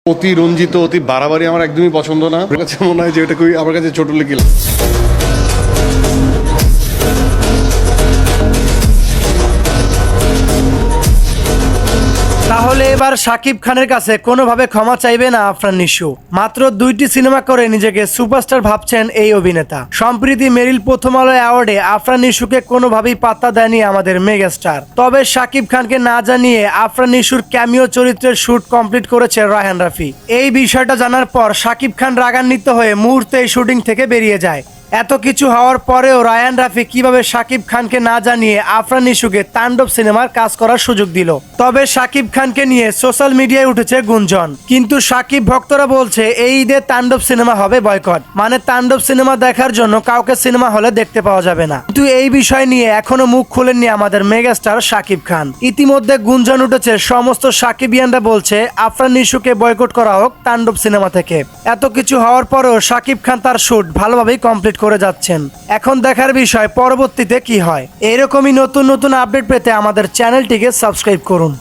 অতি রঞ্জিত অতি বাড়াবাড়ি আমার একদমই পছন্দ না। আমার কাছে মনে হয় যে এটা খুবই আমার কাছে ছোট লেগে। তাহলে এবার শাকিব খানের কাছে কোনোভাবে ক্ষমা চাইবে না আফরান নিশু। মাত্র 2টি সিনেমা করে নিজেকে সুপারস্টার ভাবছেন এই অভিনেতা। সম্প্রতি মেরিল প্রথম আলো অ্যাওয়ার্ডে আফরান নিশুকে কোনোভাবেই পাত্তা দেয়নি আমাদের মেগাস্টার। তবে শাকিব খানকে না জানিয়ে আফরান নিশুর ক্যামিও চরিত্রের শুট কমপ্লিট করেছে রায়হান রাফি। এই বিষয়টা জানার পর শাকিব খান রাগান্বিত হয়ে মুহূর্তেই শুটিং থেকে বেরিয়ে যায়। এত কিছু হওয়ার পরেও রায়হান রাফি কিভাবে শাকিব খানকে না জানিয়ে আফরান নিশুকে তাণ্ডব সিনেমার কাজ করার সুযোগ দিল। তবে শাকিব খানকে নিয়ে সোশ্যাল মিডিয়ায় উঠেছে গুঞ্জন, কিন্তু শাকিব ভক্তরা বলছে এই ঈদে তাণ্ডব সিনেমা হবে বয়কট, মানে তাণ্ডব সিনেমা দেখার জন্য কাউকে সিনেমা হলে দেখতে পাওয়া যাবে না। কিন্তু এই বিষয় নিয়ে এখনো মুখ খোলেননি আমাদের মেগাস্টার শাকিব খান। ইতিমধ্যে গুঞ্জন উঠেছে, সমস্ত শাকিবিয়ানরা বলছে আফরান নিশুকে বয়কট করা হোক তাণ্ডব সিনেমা থেকে। এত কিছু হওয়ার পরেও শাকিব খান তার শুট ভালোভাবেই কমপ্লিট করে যাচ্ছেন। এখন দেখার বিষয় পরবর্তীতে কি হয়। এরকমই নতুন নতুন আপডেট পেতে আমাদের চ্যানেলটিকে সাবস্ক্রাইব করুন।